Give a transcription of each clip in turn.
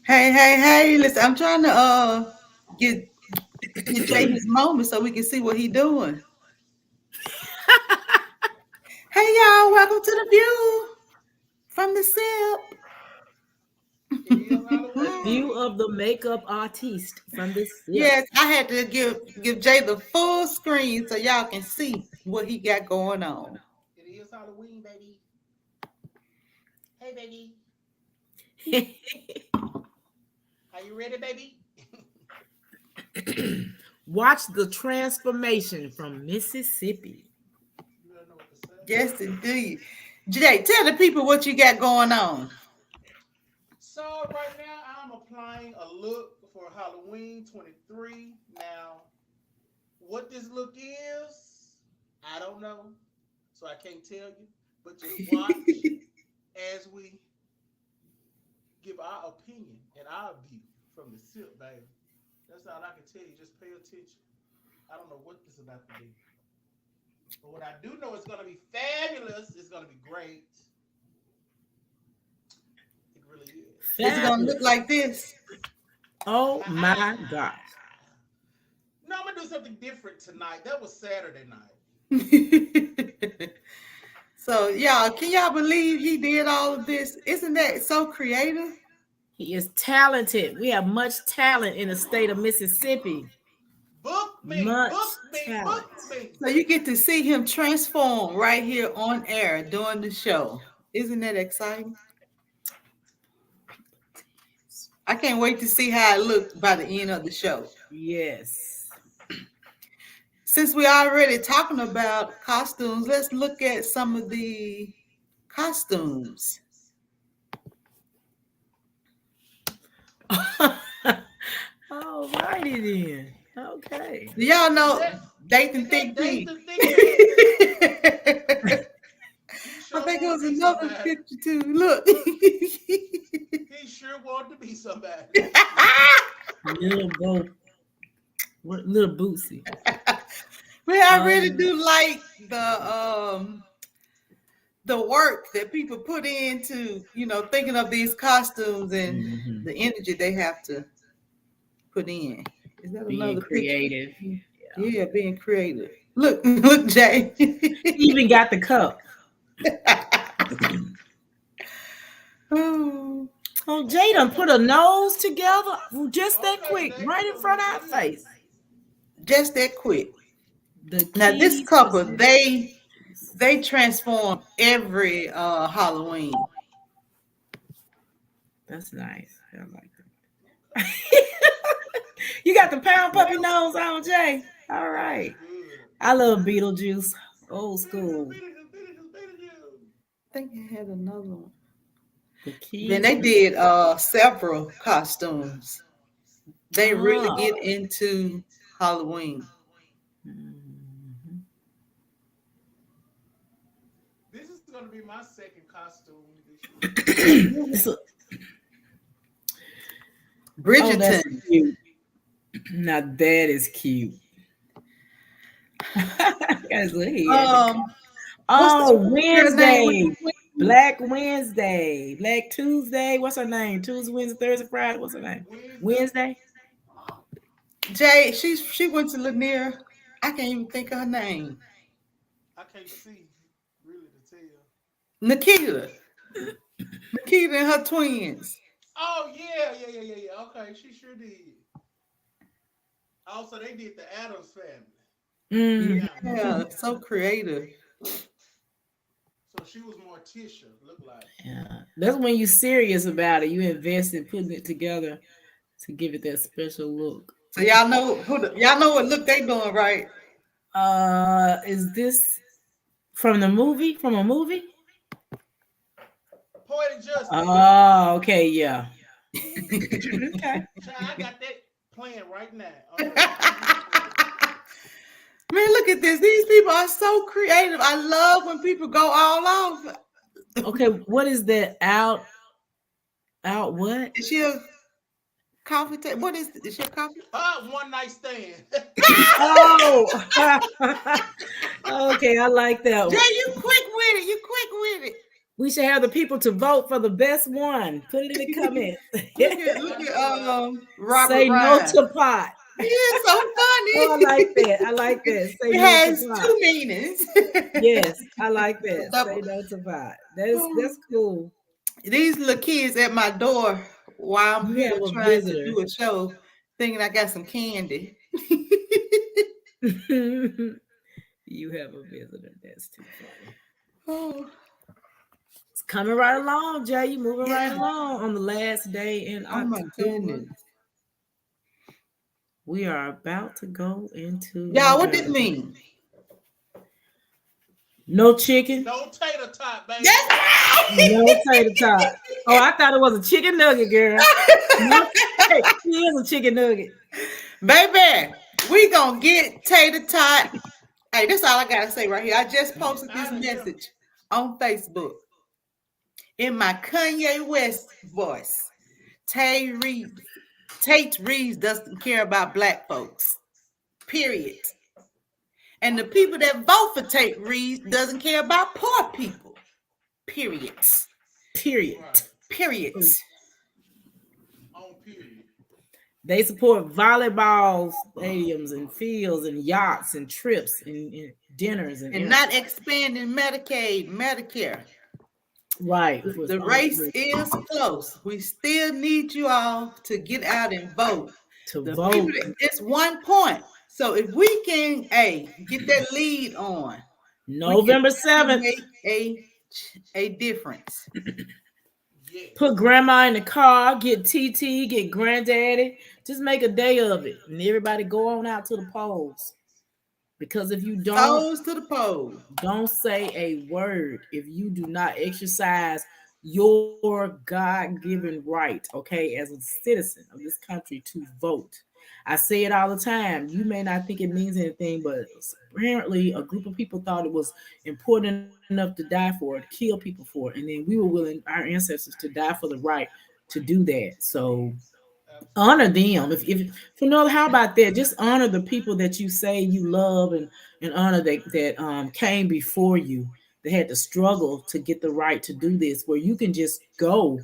Hey, listen, I'm trying to get Jay his moment so we can see what he doing. Hey y'all, welcome to the view from the sip. The view of the makeup artist from the sip. Yes, I had to give Jay the full screen so y'all can see what he got going on. It is Halloween, baby. Hey, baby. Are you ready, baby? Watch the transformation from Mississippi. You don't know what to say. Yes, indeed. Jay, tell the people what you got going on. So right now I'm applying a look for Halloween 23. Now, what this look is, I don't know. So I can't tell you. But just watch as we give our opinion and our view from the sip, baby. That's all I can tell you. Just pay attention. I don't know what this is about to be. But what I do know is going to be fabulous. It's going to be great. It really is. It's gonna look like this. Oh my gosh. No, I'm going to do something different tonight. That was Saturday night. So y'all, can y'all believe he did all of this? Isn't that so creative? He is talented. We have much talent in the state of Mississippi. Book me, Much book me, talent. book me. So you get to see him transform right here on air during the show. Isn't that exciting? I can't wait to see how it looked by the end of the show. Yes. Since we're already talking about costumes, let's look at some of the costumes. All righty then. Okay. Do y'all know That- Dathan that Thick P? Dathan Thick P. I think it was He another somebody. picture too. Look. He sure wanted to be somebody. Little Bootsy. Man, I really do like the work that people put into, thinking of these costumes and the energy they have to put in. Is that Being another creative. picture? Yeah, being creative. Look, Jay. He even got the cup. Oh, Jay done put a nose together just that quick, right in front of our face. just that quick. The Now this keys couple, to- they transform every Halloween. That's nice. I like that. You got the pound puppy nose on, Jay. All right. Good. I love Beetlejuice. Old school. I think I had another one. The keys. Then they did several costumes. They really Oh. get into Halloween. Mhm. This is going to be my second costume this year. So- Bridgerton. that's cute. Now that is cute. Guys, look here. What's the Wednesday. name? Black Wednesday. Black Tuesday. What's her name? Tuesday, Wednesday, Thursday, Friday. What's her name? Wednesday. Jay, she went to Lanier. I can't even think of her name. I can't see really to tell. Nikita. Nikita and her twins. Oh, yeah. Okay, she sure did. Also, they did the Addams family. Mm. Yeah, so creative. So she was Morticia, look like. Yeah. That's when you're serious about it. You invest in putting it together to give it that special look. So y'all know y'all know what look they doing, right? Is this from the movie? From a movie? Poetic Justice. Oh, okay, yeah. Okay. Child, I got that playing right now. Okay. Man, look at this. These people are so creative. I love when people go all off. Okay, what is that? Out what? Is she Coffee table. What is it? Is your coffee? One night stand. Oh, okay. I like that Jay, one. you quick with it. You quick with We should have the people to vote for the best one. Put it in the it. comments. Look at Absolutely. Robert Say no Ryan. to pot. He is so Oh, I funny. like that. I like that. Say It no to has pot. two meanings. Yes, I like that. Double. Say no to pot. That's cool. These little kids at my door while I'm You here have a trying to visitor. do a show, thinking I got some candy. You have a visitor. That's too funny. Oh, It's coming right along, Jay. You moving right yeah. along on the last day in Oh my October. goodness. We are about to go into Y'all, what did it November. mean? No chicken, No tater tot, baby. That's right. no tater tot. Oh, I thought it was a chicken nugget, girl. No, hey, he is a chicken nugget. Baby, we gonna get tater tot. Hey, that's all I gotta say right here. I just posted this Out of here. message on Facebook in my Kanye West voice. Tate Reeves. Tate Reeves doesn't care about black folks. Period. And the people that vote for Tate Reeves doesn't care about poor people. Period. Period. Right. Period. On period. They support volleyball stadiums and fields and yachts and trips and dinners And not expanding Medicaid, Medicare. right. The race is close. We still need you all to get out and vote. To The vote. people, it's 1 point. So if we can, get that lead on, November 7th. make a difference. Yes. Put grandma in the car, get TT, get granddaddy. Just make a day of it. And everybody go on out to the polls. Because if you Toes to the pole. don't say a word, if you do not exercise your God-given right, okay, as a citizen of this country to vote. I say it all the time. You may not think it means anything, but apparently a group of people thought it was important enough to die for it, to kill people for it. And then we were willing, our ancestors, to die for the right to do that. So Absolutely. honor them. If you know, how about that? Just honor the people that you say you love, and honor that came before you, that had to struggle to get the right to do this, where you can just go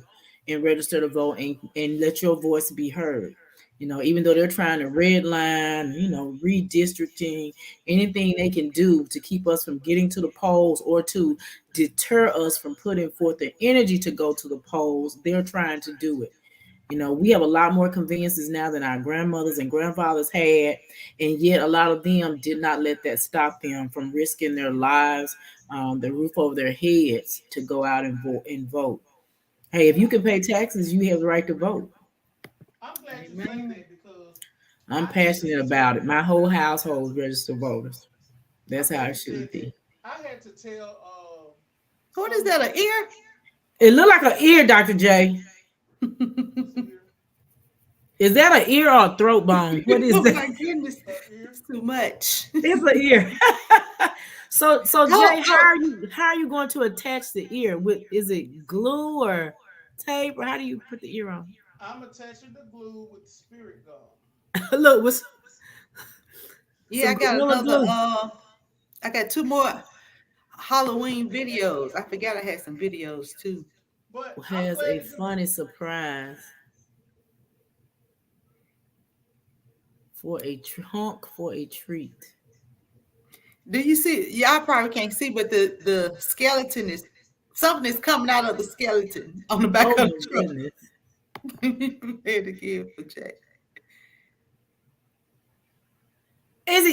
and register to vote and let your voice be heard. You know, even though they're trying to redline, redistricting, anything they can do to keep us from getting to the polls or to deter us from putting forth the energy to go to the polls, they're trying to do it. We have a lot more conveniences now than our grandmothers and grandfathers had, and yet a lot of them did not let that stop them from risking their lives, the roof over their heads, to go out and vote. Hey, if you can pay taxes, you have the right to vote. I'm glad you say Amen. that because I'm I had to passionate about it. tell. My whole household is registered voters. I'm That's how glad it you said should that. be. I had to tell What is that, an someone ear? It look like an ear, Dr. J. this ear, Is that an ear or a throat bone? What is Oh that? my goodness. ear. It's too much. It's an ear. So Oh, Jay, how are you going to attach the ear? Is it glue or tape, or how do you put the ear on? I'm attaching the glue with spirit gum. Look, with yeah, some I got gorilla another glue. I got two more Halloween videos. I forgot I had some videos too. But I'm Has a glad you. funny surprise for a trunk for a treat. Do you see? Y'all probably can't see, but the skeleton is something is coming out of the skeleton on the back Oh of my the truck. goodness. Had to give for Jack. Is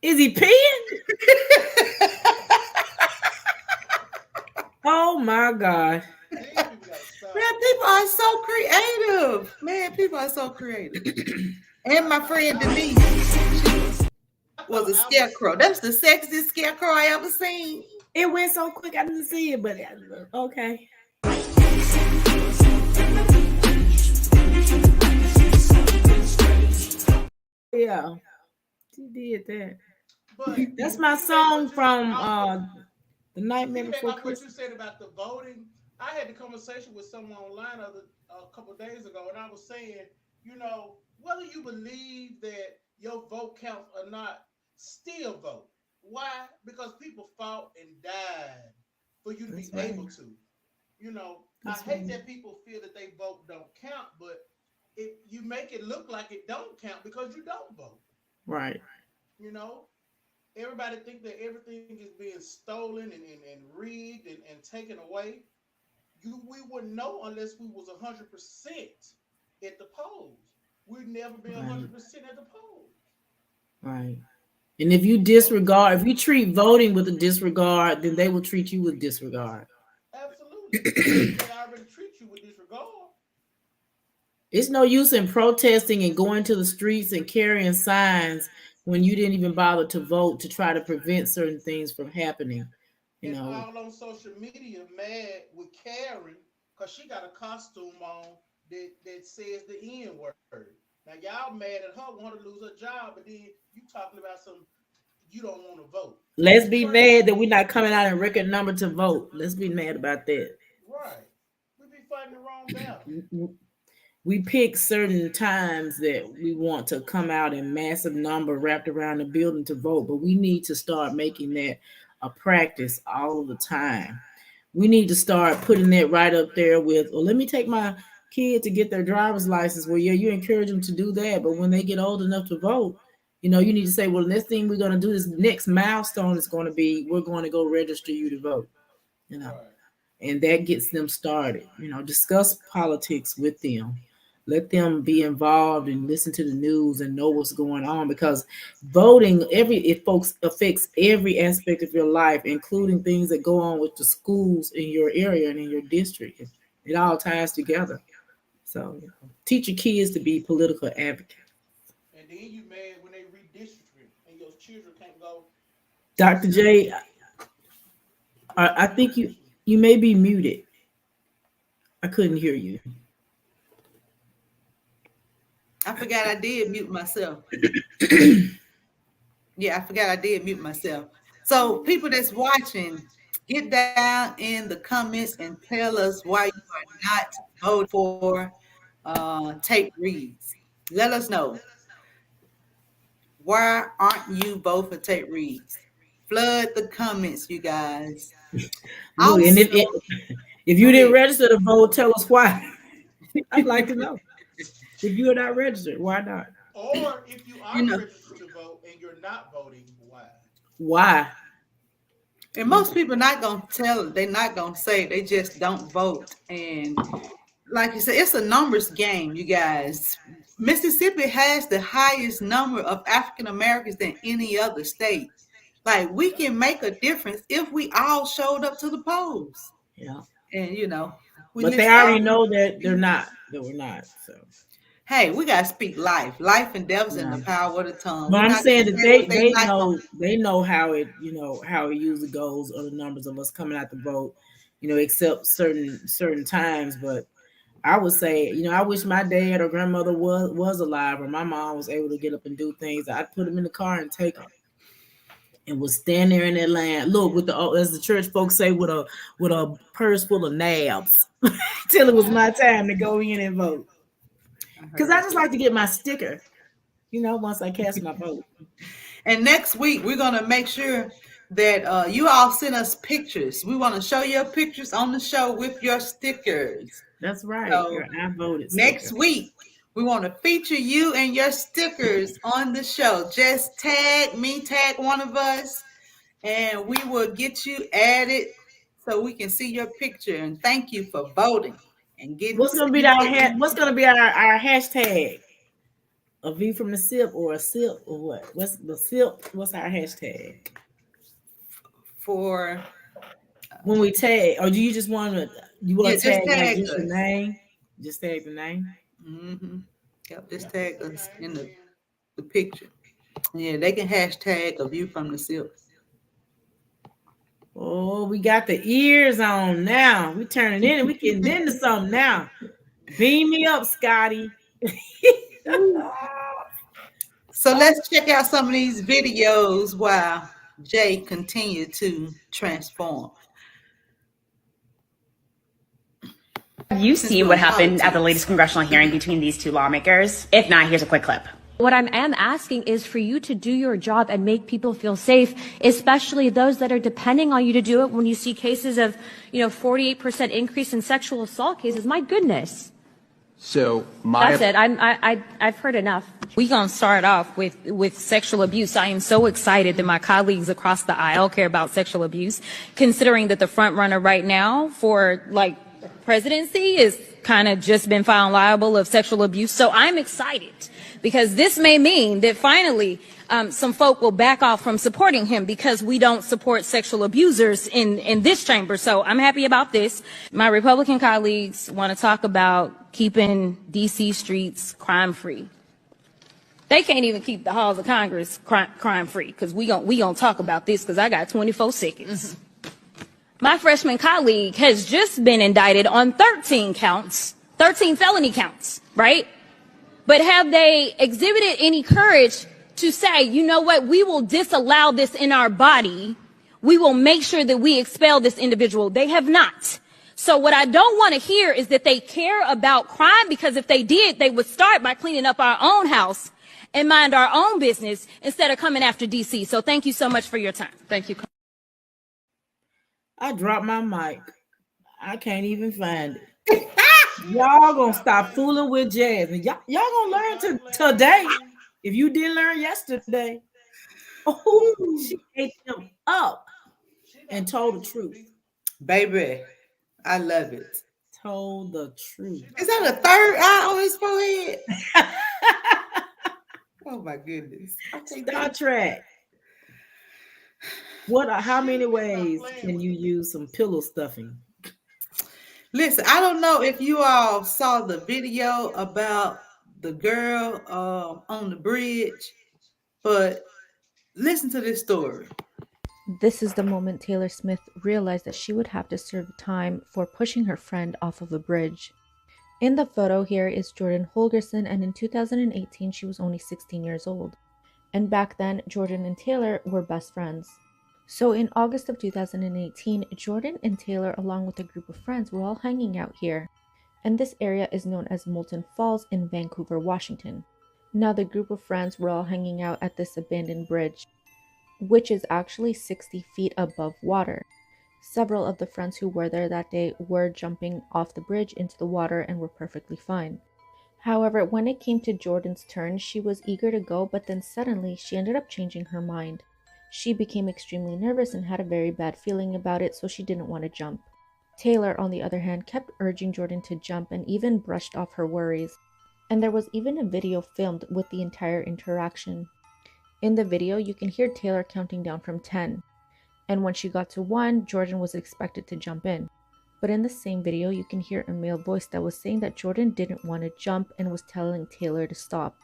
he peeing? Oh my God. These people gotta stop. Man, people are so creative. Man, people are so creative. And my friend Denise, she I was thought a I was. scarecrow. That's the sexiest scarecrow I ever seen. It went so quick I didn't see it, but okay. Yeah, she did that. But That's my piggyback song what you from off The to Nightmare piggyback Before off what you Christmas. said about the voting. I had a conversation with someone online a couple of days ago, and I was saying Whether you believe that your vote counts or not, still vote. Why? Because people fought and died for you to be That's right. able to. I That's hate right. that people feel that they vote don't count, but you make it look like it don't count because you don't vote. Right. You know, everybody think that everything is being stolen and rigged and taken away. We wouldn't know unless we was 100% at the polls. We'd never be Right. 100% at the polls. Right. And if you You know, disregard, if you treat voting with a disregard, then they will treat you with disregard. absolutely. And they already treat you with disregard. It's no use in protesting and going to the streets and carrying signs when you didn't even bother to vote to try to prevent certain things from happening. You And know, all on social media mad with Karen because she got a costume on that says the N word. Now y'all mad at her, want to lose her job, but then you talking about some you don't want to vote. let's That's be crazy. mad that we're not coming out in record number to vote. Let's be mad about that. Right. We be fighting the wrong battle. We pick certain times that we want to come out in massive number wrapped around the building to vote, but we need to start making that a practice all the time. We need to start putting that right up there with, well, let me take my kid to get their driver's license. Well, yeah, you encourage them to do that, but when they get old enough to vote, you need to say, well, the next thing we're going to do, this next milestone is going to be, we're going to go register you to vote. You know, Right. and that gets them started. Discuss politics with them. Let them be involved and listen to the news and know what's going on, because voting it folks affects every aspect of your life, including things that go on with the schools in your area and in your district. It all ties together. So teach your kids to be political advocates. And then you mad when they redistricting and your children can't go to the Dr. city J, I for think you redistricting. you may be muted. I couldn't hear you. I forgot I did mute myself. Yeah, I forgot I did mute myself. So, people that's watching, get down in the comments and tell us why you are not voting for Tate Reeves. Let us know, why aren't you voting for Tate Reeves? Flood the comments, you guys. Look, and Also, if you go didn't ahead. register to vote, tell us why. I'd like to know. If you're not registered, why not? Or if you You are know, registered to vote and you're not voting, why? Why? and most people not gonna tell it. They're not gonna say. They just don't vote. And like you said, it's a numbers game, you guys. Mississippi has the highest number of African Americans than any other state. Like, we Yeah. can make a difference if we all showed up to the polls. Yeah. And we But they listen to already all these know that they're not. speeches. That we're not. So Hey, we gotta speak life. Life and death's in yeah. the power of the tongue. But We're I'm not gonna saying that say what they they they not gonna. know they know how it usually goes, or the numbers of us coming out to vote, except certain times. But I would say, I wish my dad or grandmother was alive, or my mom was able to get up and do things. I'd put them in the car and take them, and would stand there in that line. Look, with the, as the church folks say, with a purse full of nabs, till it was my time to go in and vote. I Because I heard just you. like to get my sticker, once I cast my vote. And next week we're gonna make sure that you all send us pictures. We want to show your pictures on the show with your stickers. That's right. Your So I voted next sticker. week we want to feature you and your stickers on the show. Just tag me, tag one of us, and we will get you added so we can see your picture. And thank you for voting and getting What's gonna be you our getting what's gonna be our hashtag? A V from the sip, or a sip, or what? What's the sip? What's our hashtag? for When we tag, or do you just want yeah, to just tag like tag just the us. name? Just tag the name. Hmm. Yep, just Yeah, tag just the us name in and the picture. Yeah, they can hashtag a view from the silk. Oh, we got the ears on now. We turning in, and we getting into something now. Beam me up, Scotty. So Oh, let's check out some of these videos while Jay continue to transform. you since seen we're what on happened at the politics. latest congressional hearing between these two lawmakers? If not, here's a quick clip. What I am asking is for you to do your job and make people feel safe, especially those that are depending on you to do it when you see cases of, 48% increase in sexual assault cases. My goodness. So That's it. I've heard enough. We're going to start off with sexual abuse. I am so excited that my colleagues across the aisle care about sexual abuse, considering that the front runner right now for presidency is kind of just been found liable of sexual abuse. So I'm excited because this may mean that finally some folk will back off from supporting him because we don't support sexual abusers in this chamber. So I'm happy about this. My Republican colleagues want to talk about keeping DC streets crime free. They can't even keep the halls of Congress crime free because we gonna talk about this because I got 24 seconds. My freshman colleague has just been indicted on 13 felony counts, right? But have they exhibited any courage to say, you know what, we will disallow this in our body. We will make sure that we expel this individual. They have not. So what I don't want to hear is that they care about crime, because if they did, they would start by cleaning up our own house and mind our own business instead of coming after DC. So thank you so much for your time. Thank you. I dropped my mic. I can't even find it. Y'all gonna stop fooling with Jasmine. Y'all gonna learn today if you didn't learn yesterday. Oh, she ate them up and told the truth. Baby, I love it. Told the truth. Is that a third eye on his forehead? Oh my goodness. Star Trek. How many ways can you use some pillow stuffing? Listen, I don't know if you all saw the video about the girl on the bridge, but listen to this story. This is the moment Taylor Smith realized that she would have to serve time for pushing her friend off of a bridge. In the photo here is Jordan Holgerson, and in 2018 she was only 16 years old. And back then, Jordan and Taylor were best friends. So in August of 2018, Jordan and Taylor, along with a group of friends, were all hanging out here. And this area is known as Moulton Falls in Vancouver, Washington. Now the group of friends were all hanging out at this abandoned bridge, which is actually 60 feet above water. Several of the friends who were there that day were jumping off the bridge into the water and were perfectly fine. However, when it came to Jordan's turn, she was eager to go, but then suddenly she ended up changing her mind. She became extremely nervous and had a very bad feeling about it, so she didn't want to jump. Taylor, on the other hand, kept urging Jordan to jump and even brushed off her worries. And there was even a video filmed with the entire interaction. In the video, you can hear Taylor counting down from 10. And when she got to 1, Jordan was expected to jump in. But in the same video, you can hear a male voice that was saying that Jordan didn't want to jump and was telling Taylor to stop.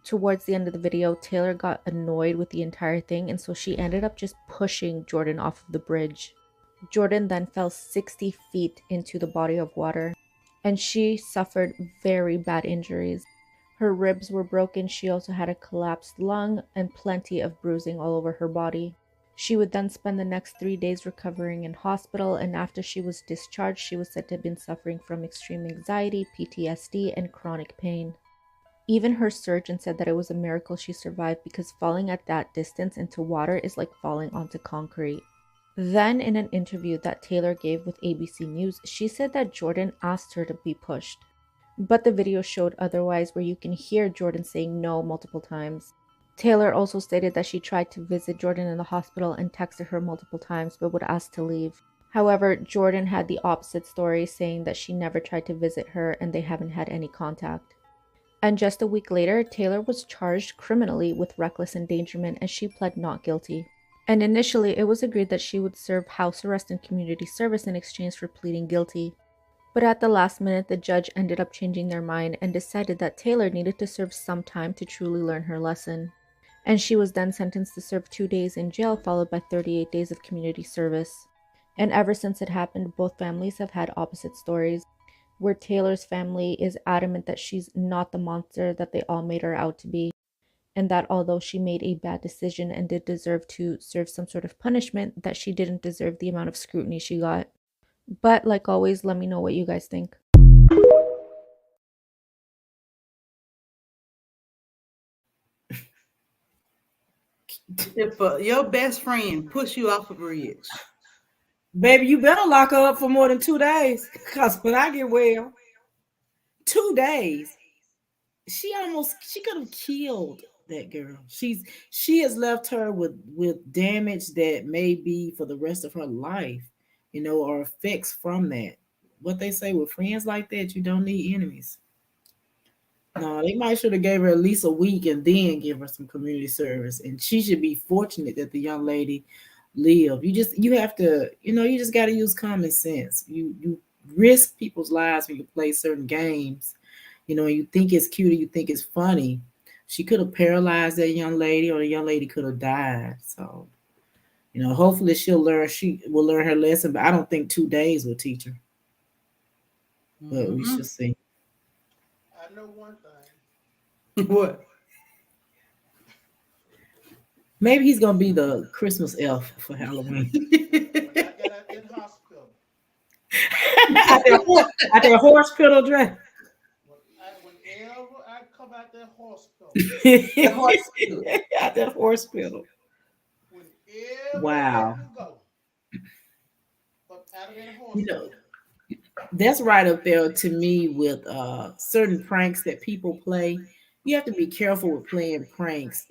Towards the end of the video, Taylor got annoyed with the entire thing, and so she ended up just pushing Jordan off of the bridge. Jordan then fell 60 feet into the body of water, and she suffered very bad injuries. Her ribs were broken, she also had a collapsed lung, and plenty of bruising all over her body. She would then spend the next 3 days recovering in hospital, and after she was discharged, she was said to have been suffering from extreme anxiety, PTSD, and chronic pain. Even her surgeon said that it was a miracle she survived, because falling at that distance into water is like falling onto concrete. Then, in an interview that Taylor gave with ABC News, she said that Jordan asked her to be pushed. But the video showed otherwise, where you can hear Jordan saying no multiple times. Taylor also stated that she tried to visit Jordan in the hospital and texted her multiple times but would ask to leave. However, Jordan had the opposite story, saying that she never tried to visit her and they haven't had any contact. And just a week later, Taylor was charged criminally with reckless endangerment, and she pled not guilty. And initially, it was agreed that she would serve house arrest and community service in exchange for pleading guilty. But at the last minute, the judge ended up changing their mind and decided that Taylor needed to serve some time to truly learn her lesson. And she was then sentenced to serve 2 days in jail, followed by 38 days of community service. And ever since it happened, both families have had opposite stories, where Taylor's family is adamant that she's not the monster that they all made her out to be, and that although she made a bad decision and did deserve to serve some sort of punishment, that she didn't deserve the amount of scrutiny she got. But like always, let me know what you guys think. If your best friend push you off a bridge, Baby, you better lock her up for more than 2 days. Because when I get well, 2 days, she could have killed that girl. She has left her with damage that may be for the rest of her life, or effects from that. What they say with friends like that, you don't need enemies. No, they might should have gave her at least a week and then give her some community service. And she should be fortunate that the young lady lived. You have to, you just got to use common sense. You risk people's lives when you play certain games. And you think it's cute or you think it's funny. She could have paralyzed that young lady, or the young lady could have died. So, hopefully she will learn her lesson. But I don't think 2 days will teach her. But we should see. I know one thing. what? Maybe he's gonna be the Christmas elf for Halloween. When I got out that hospital, at that horse pedal dress. whenever I come out that hospital, At that horse pedal. whenever Wow. I go up out of that hospital. That's right up there to me with certain pranks that people play. You have to be careful with playing pranks,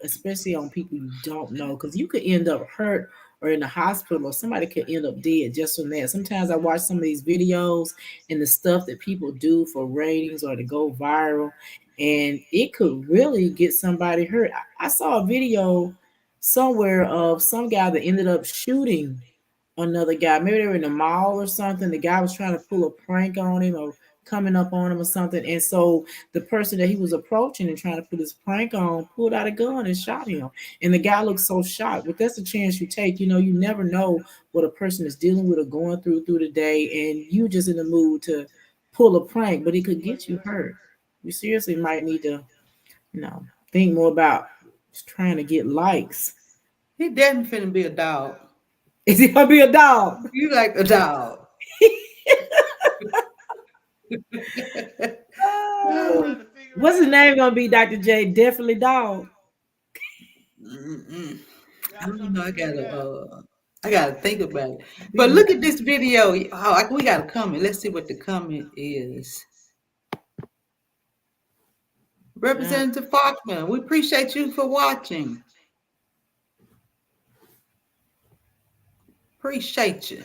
especially on people you don't know, because you could end up hurt or in the hospital, or somebody could end up dead just from that. Sometimes I watch some of these videos and the stuff that people do for ratings or to go viral, and it could really get somebody hurt. I saw a video somewhere of some guy that ended up shooting another guy. Maybe they were in the mall or something. The guy was trying to pull a prank on him or coming up on him or something. And so the person that he was approaching and trying to put his prank on pulled out a gun and shot him. And the guy looked so shocked. But that's a chance you take. You never know what a person is dealing with or going through the day. And you just in the mood to pull a prank, but it could get you hurt. You seriously might need to, think more about just trying to get likes. He definitely finna be a dog. Is he gonna be a dog? You like a dog. What's his name gonna be, Dr. J? Definitely dog. I don't know. I gotta think about it. But look at this video. We got a comment. Let's see what the comment is. Representative Faulkner, we appreciate you for watching. Appreciate you.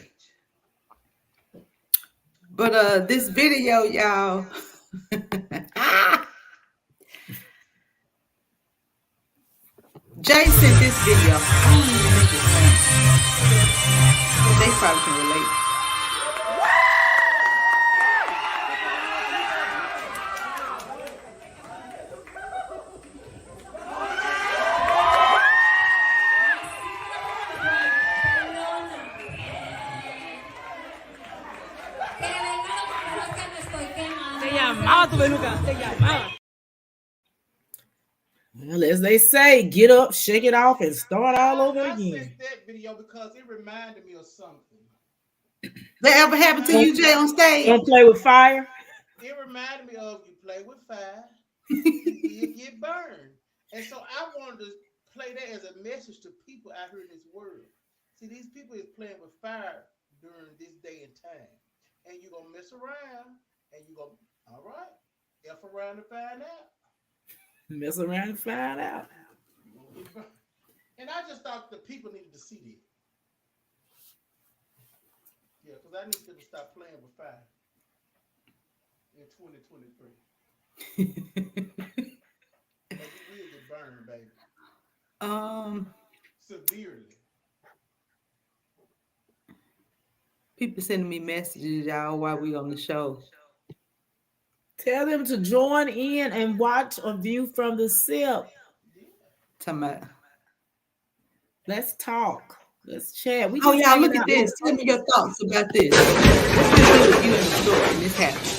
But this video, y'all. Jay sent this video. They probably can relate. Well, as they say, get up, shake it off, and start all over I again. sent that video because it reminded me of something. That ever happened to you, Jay, on stage? Don't play with fire. It reminded me of you play with fire, you get burned. And so I wanted to play that as a message to people out here in this world. See, these people is playing with fire during this day and time. And you're going to mess around, and you're going to, all right, F around to find out. Mess around and find out. And I just thought the people needed to see that. Yeah, because I need to stop playing with fire in 2023. But you will get burned, baby. Severely. People sending me messages, y'all, while we on the show. Tell them to join in and watch A View from the SIP. Let's talk. Let's chat. Y'all, look at this. Tell me your thoughts about this. What's this do with you in the store and this happens?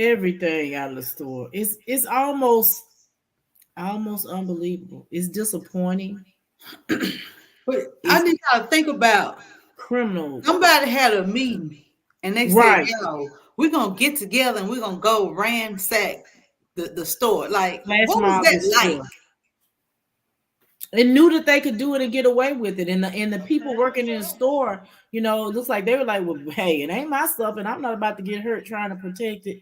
Everything out of the store. It's almost unbelievable. It's disappointing. But I It's need y'all to think about criminal. somebody had a meeting and they said, Right. yo, we're gonna get together and we're gonna go ransack the store. Like, Flash what was mob the that like? store. And knew that they could do it and get away with it. And the people Okay, working in the so store, it looks like they were like, well, hey, it ain't my stuff, and I'm not about to get hurt trying to protect it.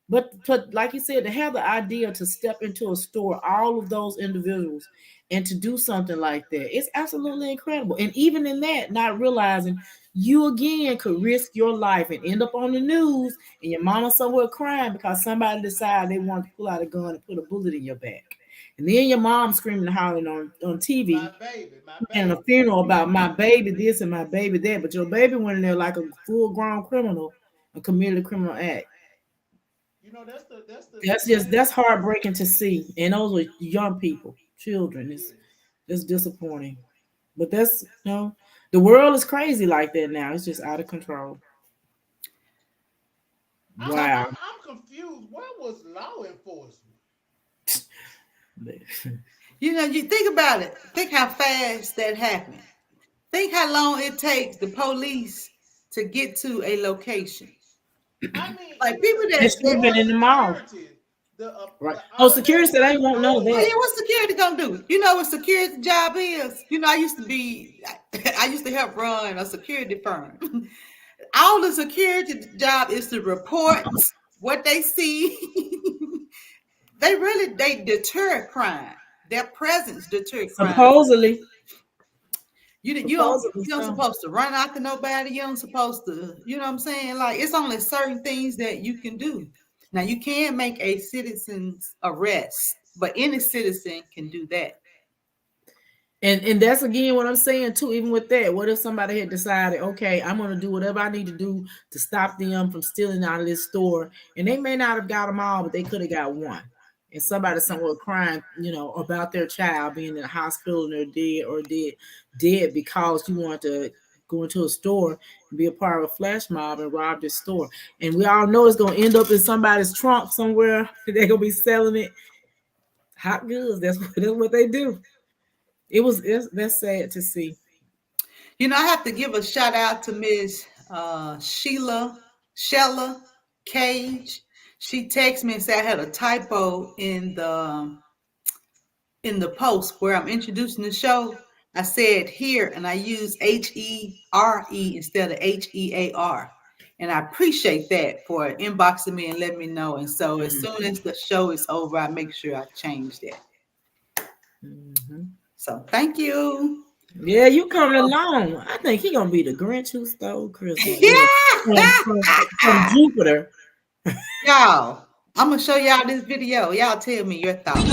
But like you said, to have the idea to step into a store, all of those individuals, and to do something like that, it's absolutely incredible. And even in that, not realizing you again could risk your life and end up on the news and your mama somewhere crying because somebody decided they wanted to pull out a gun and put a bullet in your back. And then your mom screaming and hollering on TV my and a baby. funeral about my baby this and my baby that, but your baby went in there like a full grown criminal and committed a criminal act. You know that's the That's saddest part. heartbreaking to see. And those are young people, children. It's Yes. it's disappointing. But that's the world is crazy like that now. It's just out of control. Wow. I'm confused. Where was law enforcement? You know, you think about it. Think how fast that happened. Think how long it takes the police to get to a location. I mean, Like even people the They that, should have store been in the mall. security, Right. the Oh, security automatic said they window won't know oh that. yeah, doors. what's security gonna do? You know what security job is? You know, I used to be, I used to help run a security firm. All the security job is to report what they see. They deter crime. Their presence deter crime. Supposedly. Supposedly You don't so. supposed to run after nobody. You don't supposed to, you know what I'm saying? Like it's only certain things that you can do. Now you can make a citizen's arrest, but any citizen can do that. And that's again what I'm saying too. Even with that, what if somebody had decided, okay, I'm gonna do whatever I need to do to stop them from stealing out of this store, and they may not have got them all, but they could have got one. And somebody somewhere crying, about their child being in the hospital and they're dead or dead because you want to go into a store and be a part of a flash mob and rob this store. And we all know it's gonna end up in somebody's trunk somewhere. They're gonna be selling it hot goods. That's what they do. That's sad to see. You know, I have to give a shout out to Miss Shella Cage. She texted me and said I had a typo in the post where I'm introducing the show. I said here and I use HERE instead of HEAR. And I appreciate that for inboxing me and letting me know. And so as soon as the show is over, I make sure I change that. Mhm. So thank you. Yeah, you coming along. I think he gonna be the Grinch who stole Christmas. Yeah, Yeah. from Jupiter. Y'all, I'm gonna show y'all this video. Y'all tell me your thoughts.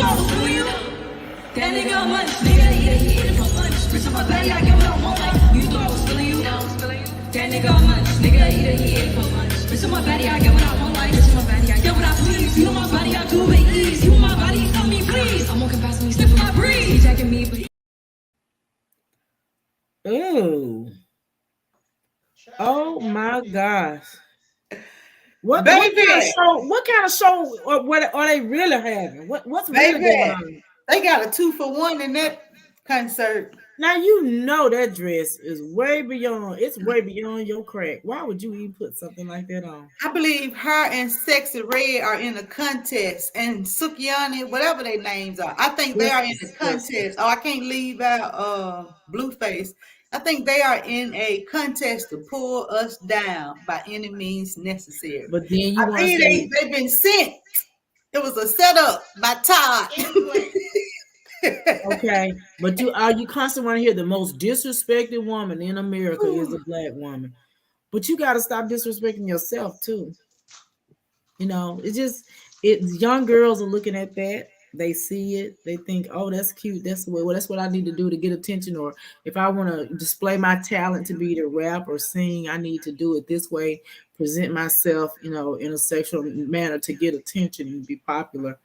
That nigga munch, nigga, eat it for lunch. Bitch, I'm a baddie, I get what I want, like, you thought I was feeling you, now I'm feeling you. That nigga munch, nigga, eat it for lunch. Bitch, I'm a baddie, I get what I want, like, bitch, I'm a baddie, I get what I please. You know my body, I do it ease. You know my body, tell me please. I'm walking past me, sniffing my breeze. He jacking me, but he Ooh. Child, Oh what my is gosh. What kind of Baby, show? What kind of show? What are they really having? What's really going baby, on? they got a 2-for-1 in that concert. Now you know that dress is way beyond. It's way beyond your crack. Why would you even put something like that on? I believe her and Sexy Red are in a contest, and Sukiani, whatever their names are, I think they are in a Disgusting. contest. Oh, I can't leave out Blueface. I think they are in a contest to pull us down by any means necessary. But then I you want to think say, they've been sent. It was a setup by Todd. in place? okay, but you constantly want to hear the most disrespected woman in America is a black woman. But you got to stop disrespecting yourself too. It's young girls are looking at that. They see it. They think, oh, that's cute. That's the way. Well, that's what I need to do to get attention. Or if I want to display my talent to be to rap or sing, I need to do it this way. Present myself, in a sexual manner to get attention and be popular.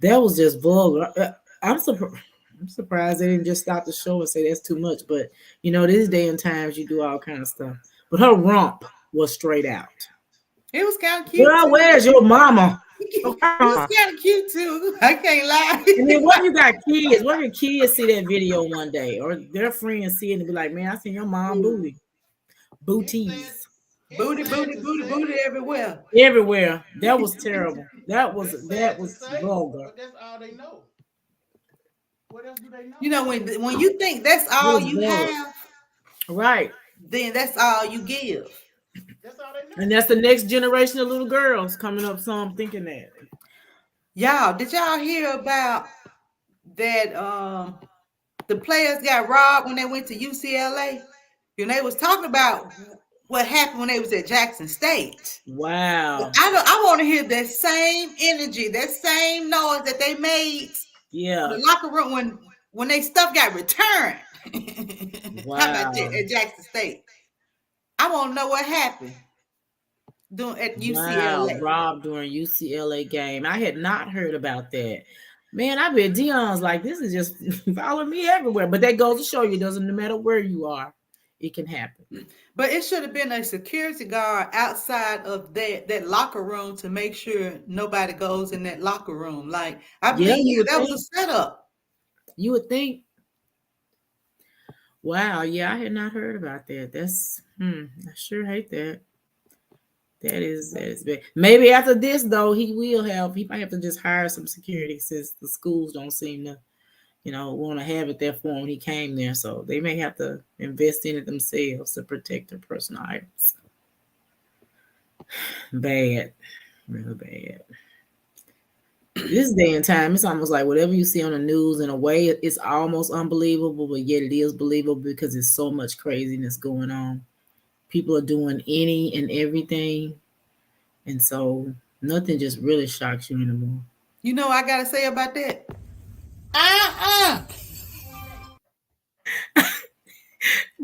That was just vulgar. I'm surprised. I'm surprised they didn't just stop the show and say that's too much. But this day and times you do all kind of stuff. But her rump was straight out. It was kind of cute Girl, too. where's your mama? It was kind of cute too. I can't lie. And then what if you got kids? What if your kids see that video one day, or their friends see it and be like, "Man, I seen your mom booty, It's sad. booties It's Booty, sad booty, to booty, say. booty everywhere. everywhere." That was terrible. That It's that sad to was say, vulgar. but that's all they know. What else do they know? You know, when you think that's It all was you vulgar, have, right? then that's all you give. That's all they know. And that's the next generation of little girls coming up. Some thinking that. Y'all, did y'all hear about that? The players got robbed when they went to UCLA. And they was talking about what happened when they was at Jackson State. Wow. I want to hear that same energy, that same noise that they made in Yeah. the locker room when they stuff got returned. How about Wow. at Jackson State? I want to know what happened at Wow. UCLA. Robbed during UCLA game. I had not heard about that. Man, I bet Dion's like, this is just following me everywhere. But that goes to show you, doesn't no matter where you are, it can happen. But it should have been a security guard outside of that locker room to make sure nobody goes in that locker room. Like, I believe that was a setup. You would think. Wow, yeah, I had not heard about that. That's I sure hate that. That is bad. Maybe after this though, he might have to just hire some security since the schools don't seem to, want to have it there for him when he came there. So they may have to invest in it themselves to protect their personal items. Bad. Real bad. This day and time, it's almost like whatever you see on the news, in a way, it's almost unbelievable, but yet it is believable because there's so much craziness going on. People are doing any and everything, and so nothing just really shocks you anymore. You know what I gotta say about that?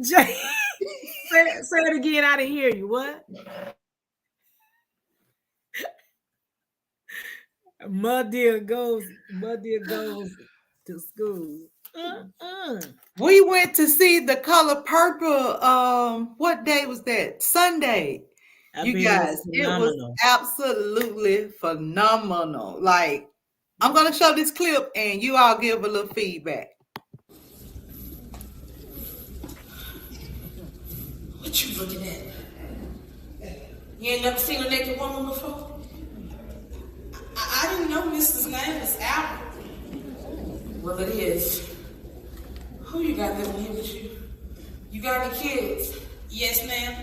Jay, say it again. I didn't hear you. What? My dear goes to school. We went to see The Color Purple. What day was that? Sunday. You guys, it was absolutely phenomenal. Like, I'm gonna show this clip and you all give a little feedback. What you looking at? You ain't never seen a naked woman before? I didn't know Mr.'s name was Albert. Well, it is. Who you got living here with you? You got any kids? Yes, ma'am.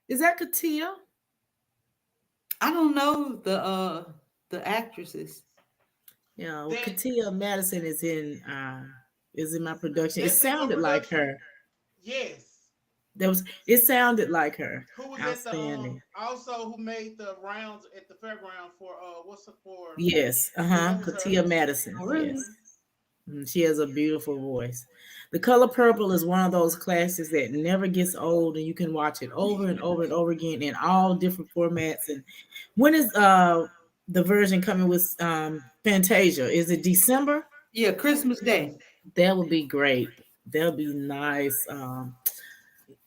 Is that Katia? I don't know the actresses. Yeah, Katia Madison is in my production. It sounded like her. Yes. It sounded like her. Who was outstanding. Also who made the rounds at the fairground for what's it for? Yes, Katia Madison. Oh, really? Yes. She has a beautiful voice. The Color Purple is one of those classics that never gets old, and you can watch it over and over and over again in all different formats. And when is the version coming with Fantasia? Is it December? Yeah, Christmas Day. That would be great. That'll be nice.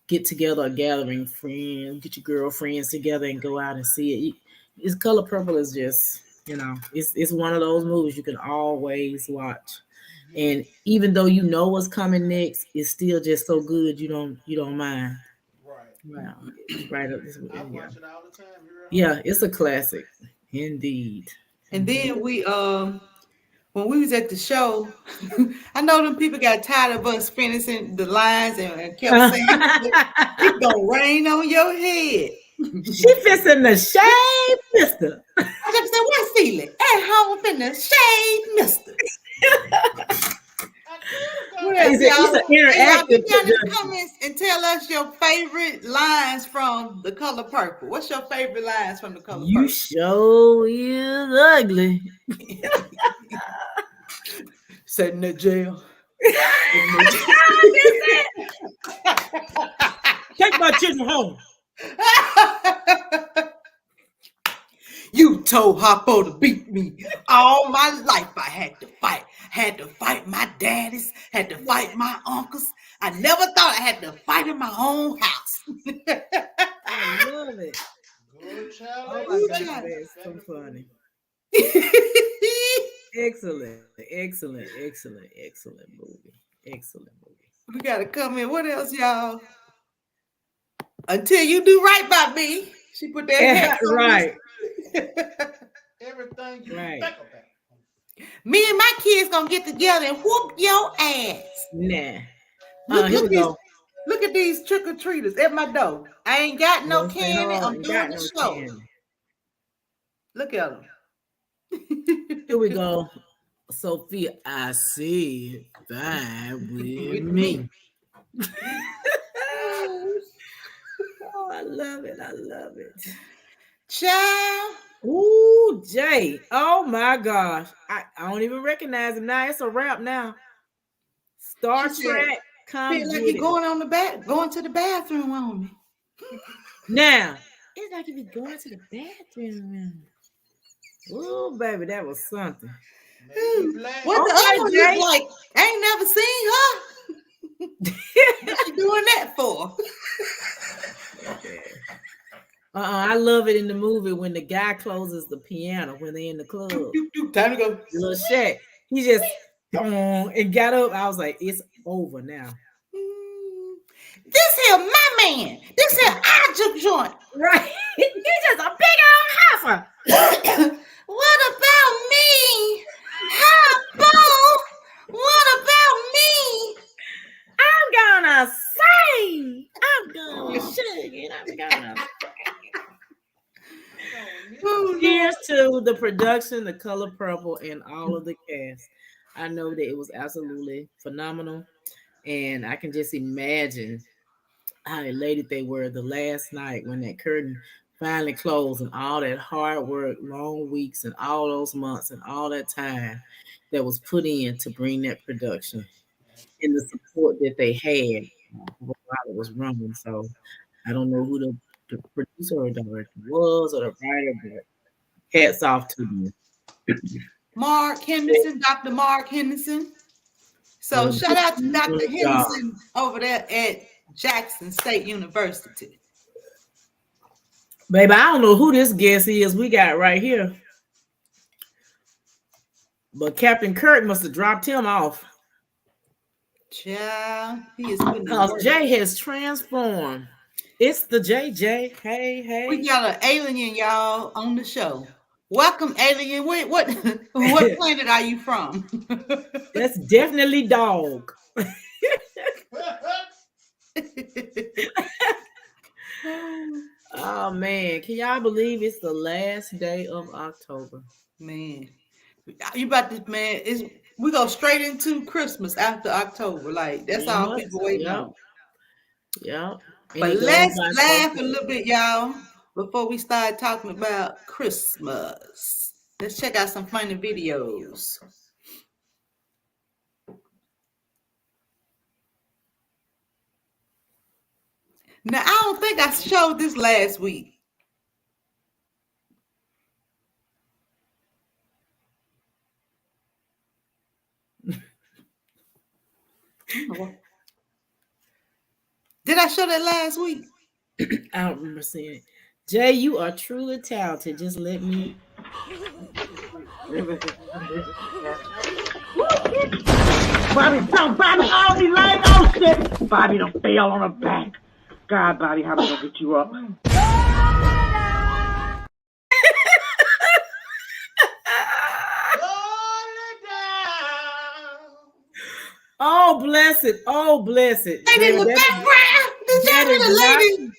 Get together, a gathering, friends, get your girlfriends together and go out and see it. It's Color Purple is just, it's one of those movies you can always watch. And even though you know what's coming next, it's still just so good you don't mind. Right. Wow. Right up this way. I watch it all the time. Yeah, it's a classic. Indeed. And then when we was at the show, I know them people got tired of us finishing the lines and kept saying, it's gonna rain on your head. She fixing the shade, mister. I just said, what's Celie? At home finna shade, mister. It's an interactive. Get down in the comments and tell us your favorite lines from The Color Purple. What's your favorite lines from The Color Purple? You sure is ugly. Sat in that jail. Take my children home. You told Harpo to beat me. All my life I had to fight. Had to fight my daddies. Had to fight my uncles. I never thought I had to fight in my own house. I love love it. Good child. Oh my Ooh, God, child. that's so Family funny. We Excellent movie. Excellent movie. gotta come in. What else, y'all? Until you do right by me. She put that hat on this. Right, Everything you right. think about. Me and my kids gonna get together and whoop your ass. Nah. Look, Here look we these, go. look at these trick or treaters at my door. I ain't got no Bless their candy. heart I'm and doing got the no show. candy. Look at them. Here we go. Sophia, I see fine with me. Oh, I love it. I love it. Child. Ooh, Jay. Oh my gosh. I don't even recognize him now. It's a wrap now. She Star said, Trek, come feel like get you it. going to the bathroom on me. Now, it's like if he's going to the bathroom. Ooh, baby, that was something. Maybe black. What the Okay, other one Jay. look like? I ain't never seen her. What she doing that for? I love it in the movie when the guy closes the piano when they're in the club. Time to go. The little shack. He just and got up. I was like, it's over now. This here my man. This here our juke joint. Right. He's just a big old heifer. What about me? How about what about me? I'm gonna sing. I'm gonna sing. I'm gonna. Oh, Cheers to the production, the Color Purple, and all of the cast. I know that it was absolutely phenomenal, and I can just imagine how elated they were the last night when that curtain finally closed and all that hard work, long weeks, and all those months and all that time that was put in to bring that production and the support that they had while it was running. So I don't know who the producer or director was or the writer, but hats off to them. Mark Henderson, Dr. Mark Henderson. So shout out to Dr. Henderson over there at Jackson State University. Baby, I don't know who this guest is we got right here. But Captain Kirk must have dropped him off. Child, he is putting Because work. Jay has transformed. It's the JJ. Hey. We got an alien, y'all, on the show. Welcome, alien. What planet are you from? That's definitely dog. Oh man, can y'all believe it's the last day of October? Man, you about this, man? We go straight into Christmas after October. Like that's all people waiting on. Yep. But let's laugh a little bit, y'all, before we start talking about Christmas. Let's check out some funny videos. Now, I don't think I showed this last week. Did I show that last week? I don't remember seeing it. Jay, you are truly talented. Just let me. Bobby, oh, he like, oh shit. Bobby done fell on her back. God, Bobby, how we gonna get you up? Oh, bless it. Oh, bless it. And in the background, the lady.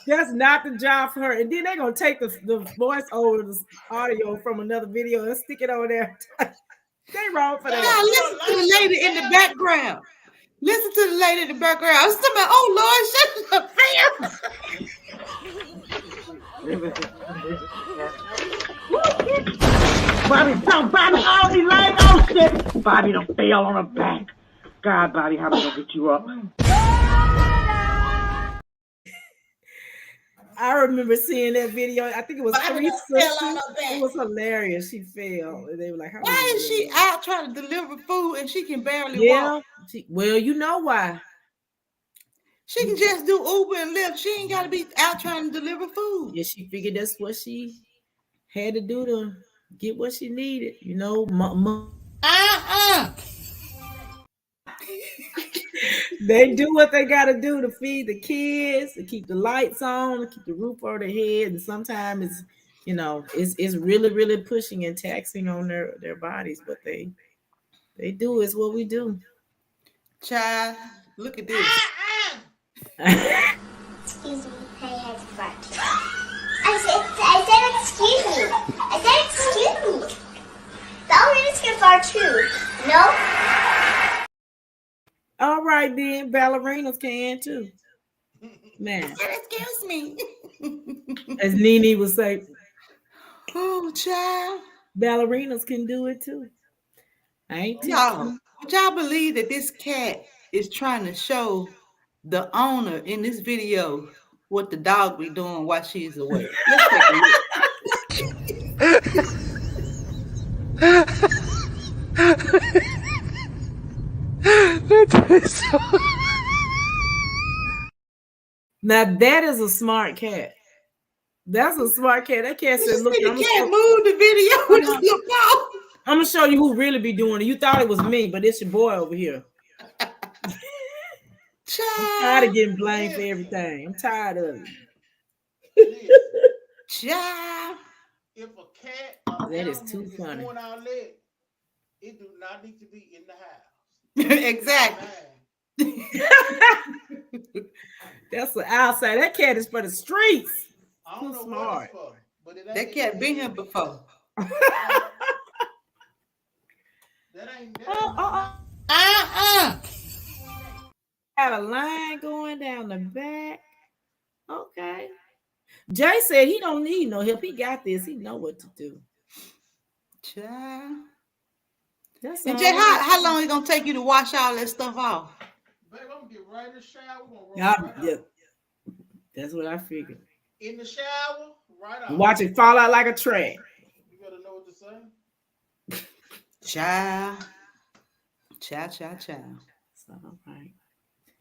That's not the job for her. And then they're going to take the voice over the audio from another video and stick it over there. They wrong for that. Yeah, listen to the lady in the background. Listen to the lady in the background. I was talking about, oh, Lord, shut up, fam. Bobby, oh, he like, oh shit. Bobby done fell on her back. God, Bobby, how we gonna get you up? I remember seeing that video. I think it was three sisters. It was hilarious. She fell. And they were like, why is she out trying to deliver food and she can barely walk? Well, you know why. She can just do Uber and Lyft. She ain't got to be out trying to deliver food. Yeah, she figured that's what she had to do to get what she needed. Uh-uh. They do what they got to do to feed the kids, to keep the lights on, to keep the roof over their head, and sometimes it's really really pushing and taxing on their bodies, but they do is what we do. Child, look at this. Excuse me, I had to fart. I said excuse me. I said excuse me. The elevators can fart too. No? All right, then ballerinas can too. Man, Excuse me. as Nene would say, Oh, child. ballerinas can do it too. I ain't teaching Y'all, them. would y'all believe that this cat is trying to show the owner in this video what the dog be doing while she's away? Let's take a look. Now that is a smart cat. That's a smart cat. That cat Did said, you "Look, see the cat move the video with his little paw? I'm gonna show you who really be doing it. You thought it was me, but it's your boy over here. I'm tired of Child, getting blamed for everything. I'm tired of it. Listen, child. if a cat or That is animal too is funny. doing all that, it do not need to be in the house. Exactly. Man, That's the outside. That cat is for the streets. I don't Too know smart. what it's for, but it ain't. That cat been here before. That ain't Uh-uh. Uh-uh. Got a line going down the back. Okay. Jay said he don't need no help. He got this. He know what to do. Child. That's And all Jay, right. how long it gonna take you to wash all that stuff off? Babe, I'm gonna get right in the shower. We're gonna roll Yeah, right yeah, off. that's what I figured. In the shower, right off. Watch it fall out like a track. You better know what to say. Child. Child. So, all right.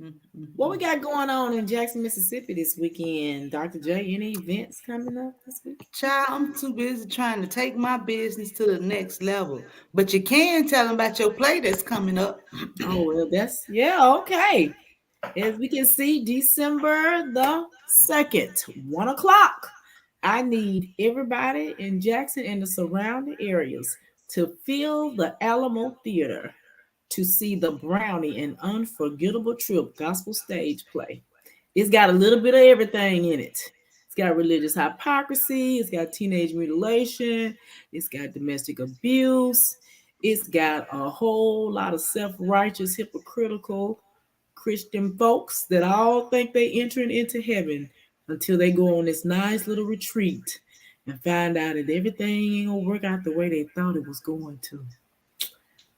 Mm-hmm. What we got going on in Jackson, Mississippi this weekend, Dr. J? Any events coming up this week? Child, I'm too busy trying to take my business to the next level. But you can tell them about your play that's coming up. Oh, well, okay. As we can see, December the 2nd, 1 o'clock. I need everybody in Jackson and the surrounding areas to fill the Alamo Theater to see the Brownie and Unforgettable Trip gospel stage play. It's got a little bit of everything in it. It's got religious hypocrisy, it's got teenage mutilation, it's got domestic abuse, it's got a whole lot of self-righteous, hypocritical Christian folks that all think they entering into heaven until they go on this nice little retreat and find out that everything ain't gonna work out the way they thought it was going to.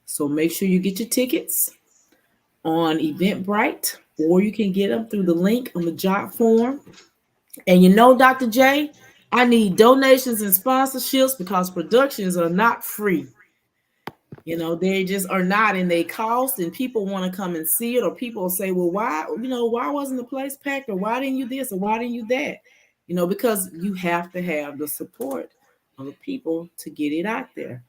So make sure you get your tickets on Eventbrite, or you can get them through the link on the job form. And Dr. J, I need donations and sponsorships because productions are not free. They just are not, and they cost, and people want to come and see it, or people say, well, why wasn't the place packed, or why didn't you this, or why didn't you that? Because you have to have the support of the people to get it out there.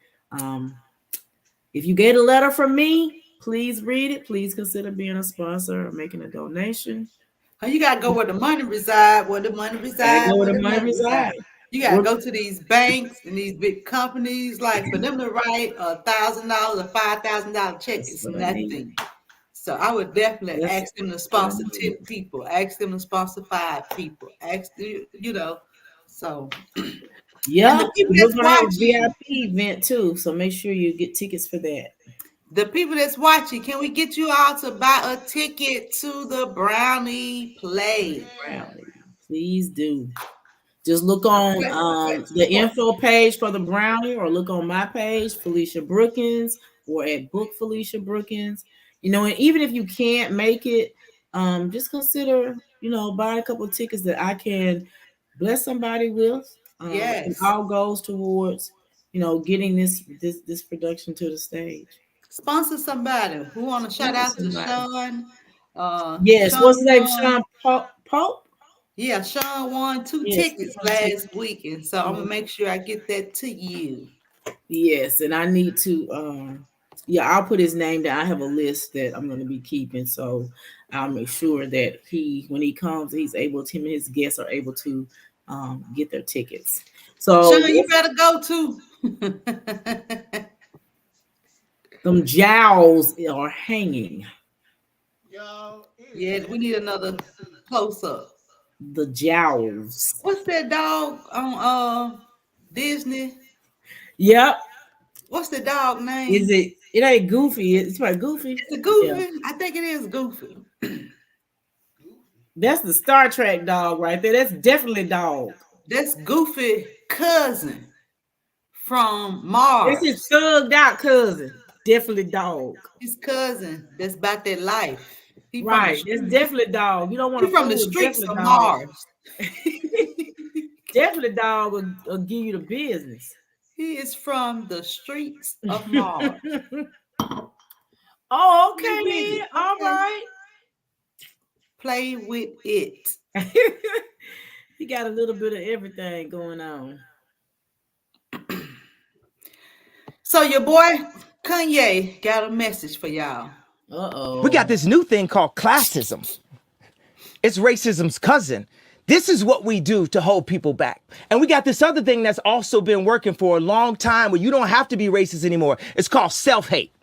If you get a letter from me, please read it. Please consider being a sponsor or making a donation. Oh, you gotta go where the money reside, where the money reside, Go where where the the money money reside. reside. You gotta go to these banks and these big companies, like for them to write $1,000 or $5,000 check That's is what I need. nothing. So I would definitely That's ask them to what I sponsor need. 10 people, ask them to sponsor 5 people, So Yeah, and the people we're that's gonna have a watching, VIP event too, so make sure you get tickets for that. can we get you all to buy a ticket to the Brownie play? Brownie, please do. Just look on Let's the support. info page for the Brownie, or look on my page, Felicia Brookins, or at Book Felicia Brookins. And even if you can't make it, just consider, buying a couple of tickets that I can bless somebody with. It Yes. all goes towards, getting this production to the stage. Sponsor somebody. We want to shout Sponsor out to somebody. Sean, Yes. What's his Sean name? won. Sean Pope? Yeah, Sean won 2 Yes. tickets last weekend, so I'm gonna Mhm. make sure I get that to you. Yes, and I need to yeah, I'll put his name down. I have a list that I'm gonna be keeping. So I'll make sure that he when he comes, he's able to him and his guests are able to get their tickets. So Sean, you better go too. them jowls are hanging. Y'all, it is Yeah, we need another close up. The jowls. What's that dog on Disney? Yep. What's the dog Is name? it? It ain't Goofy. It's probably Goofy. It's a Yeah, Goofy. I think it is Goofy. that's the Star Trek dog right there. That's definitely dog. That's Goofy cousin from It's his Mars. thugged out cousin. Definitely dog. His cousin that's about that life. He from the Right. That's streets. definitely dog. You don't want He to from the fool with streets definitely of dog. Mars. Definitely dog will give you the business. He is from the streets of Mars. Oh, Play okay with then. it. All Okay. right. Play with it. He got a little bit of everything going on. So your boy Kanye got a message for y'all. Uh-oh. We got this new thing called classism. It's racism's cousin. This is what we do to hold people back. And we got this other thing that's also been working for a long time where you don't have to be racist anymore. It's called self-hate.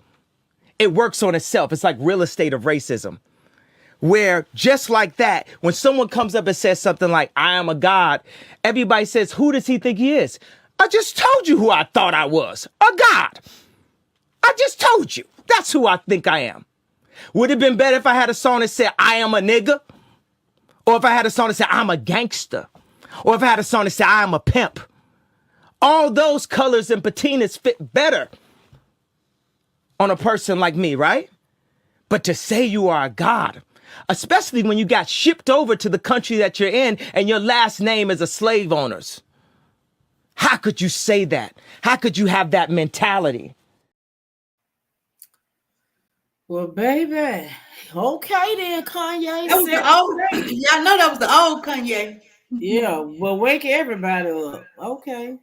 It works on itself. It's like real estate of racism. Where just like that, when someone comes up and says something like, I am a god, everybody says, who does he think he is? I just told you who I thought I was, a god. I just told you. That's who I think I am. Would it have been better if I had a song that said, I am a nigga? Or if I had a song that said, I'm a gangster? Or if I had a song that said, I am a pimp? All those colors and patinas fit better on a person like me, right? But to say you are a god, especially when you got shipped over to the country that you're in and your last name is a slave owner's. How could you say that? How could you have that mentality? Well, baby. Okay then, Kanye. That was the old. Y'all know that was the old Kanye. Yeah, well, wake everybody up. Okay.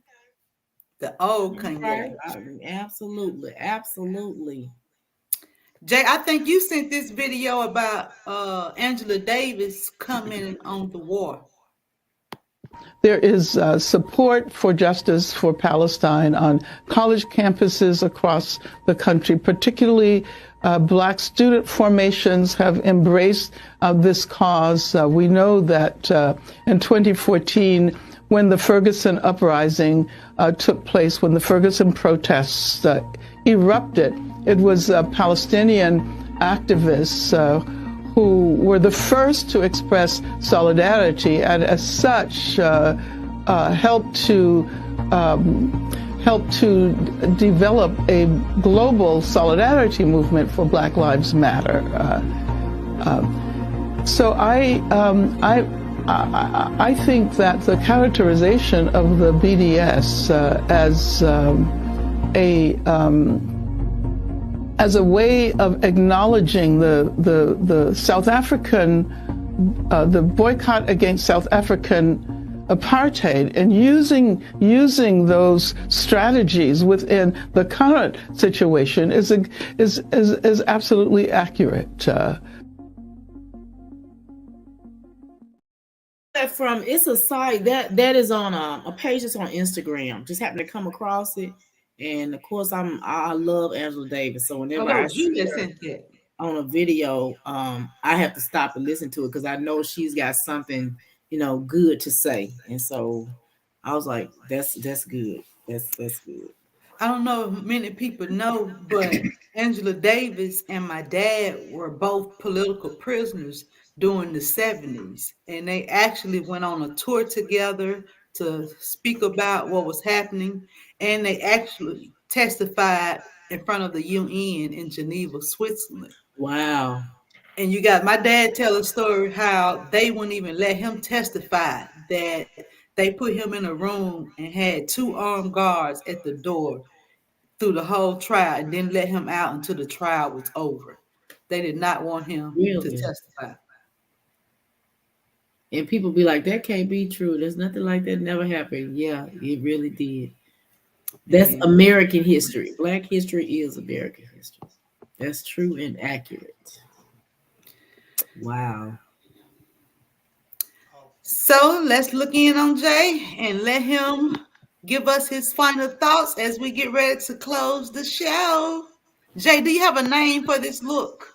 The old Kanye. Right. Absolutely. Absolutely. Jay, I think you sent this video about Angela Davis commenting on the war. There is support for justice for Palestine on college campuses across the country, particularly Black student formations have embraced this cause. We know that in 2014, when the Ferguson uprising took place, when the Ferguson protests erupted, it was Palestinian activists who were the first to express solidarity and as such helped to develop a global solidarity movement for Black Lives Matter. So I think that the characterization of the BDS as a way of acknowledging the South African, the boycott against South African apartheid and using those strategies within the current situation is absolutely accurate. From it's a site that is on a page that's on Instagram. Just happened to come across it. And of course, I love Angela Davis, so whenever I see her on a video, I have to stop and listen to it because I know she's got something, good to say. And so I was like, that's good. That's good. I don't know if many people know, but Angela Davis and my dad were both political prisoners during the 70s, and they actually went on a tour together to speak about what was happening, and they actually testified in front of the UN in Geneva, Switzerland. Wow. And you got my dad tell a story how they wouldn't even let him testify, that they put him in a room and had 2 armed guards at the door through the whole trial and didn't let him out until the trial was over. They did not want him Really? to testify. And people be like, that can't be true. There's nothing like that never happened. Yeah, it really did. That's American history. Black history is American history. That's true and accurate. Wow. So let's look in on Jay and let him give us his final thoughts as we get ready to close the show. Jay, do you have a name for this look?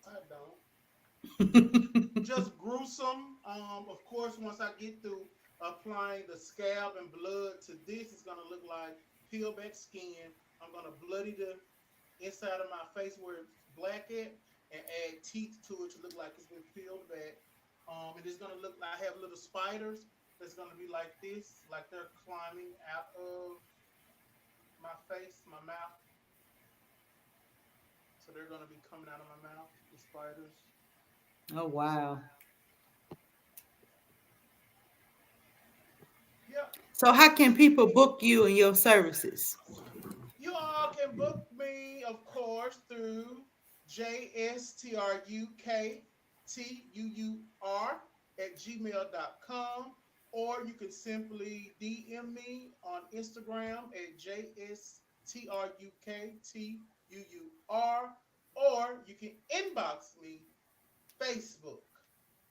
I don't. Just gruesome. Of course, once I get through applying the scab and blood to this, it's gonna look like peel back skin. I'm gonna bloody the inside of my face where it's black at and add teeth to it to look like it's been peeled back. And it's gonna look like I have little spiders that's gonna be like this, like they're climbing out of my face, my mouth. So they're gonna be coming out of my mouth, the spiders. Oh, wow. Yeah. So how can people book you and your services? You all can book me, of course, through jstruktur@gmail.com, or you can simply DM me on Instagram at jstruktur, or you can inbox me Facebook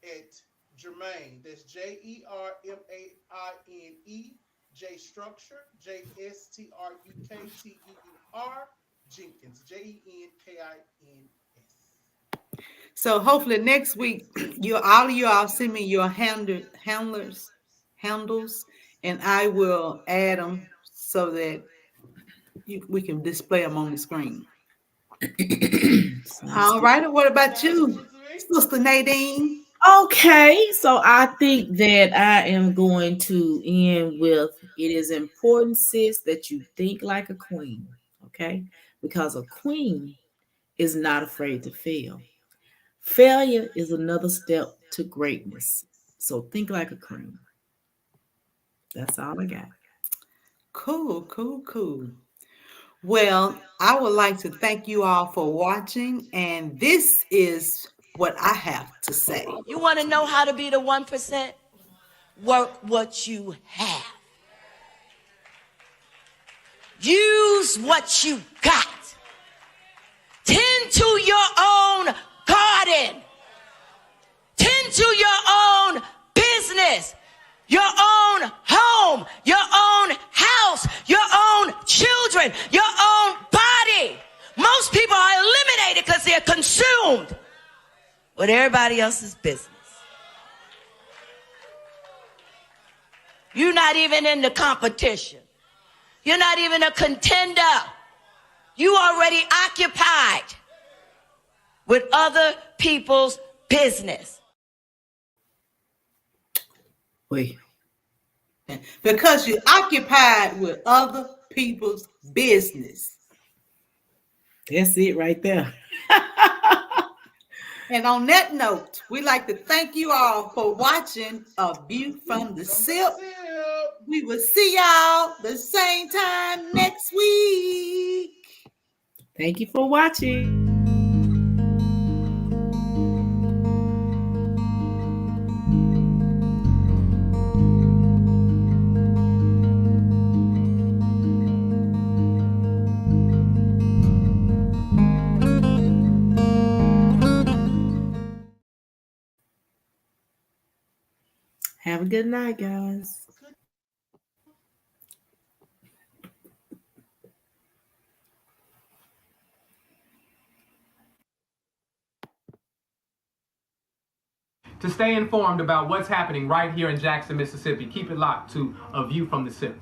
at Jermaine. That's JERMAINE, J Structure, JSTRUKTUUR, Jenkins, JENKINS. So hopefully next week, all of you all send me your handles, and I will add them so that we can display them on the screen. All right. And what about you, Sister Nadine? Okay, so I think that I am going to end with, it is important, sis, that you think like a queen, okay? Because a queen is not afraid to fail. Failure is another step to greatness. So think like a queen. That's all I got. Cool. Well, I would like to thank you all for watching, and this is what I have to say. You want to know how to be the 1%? Work what you have. Use what you got. Tend to your own garden. Tend to your own business, your own home, your own house, your own children, your own body. Most people are eliminated because they're consumed with everybody else's business. You're not even in the competition. You're not even a contender. You already occupied with other people's business. Wait. Because you're occupied with other people's business. That's it right there. And on that note, we'd like to thank you all for watching A View from the SIP. We will see y'all the same time next week. Thank you for watching. Have a good night, guys. To stay informed about what's happening right here in Jackson, Mississippi, keep it locked to A View from the SIP.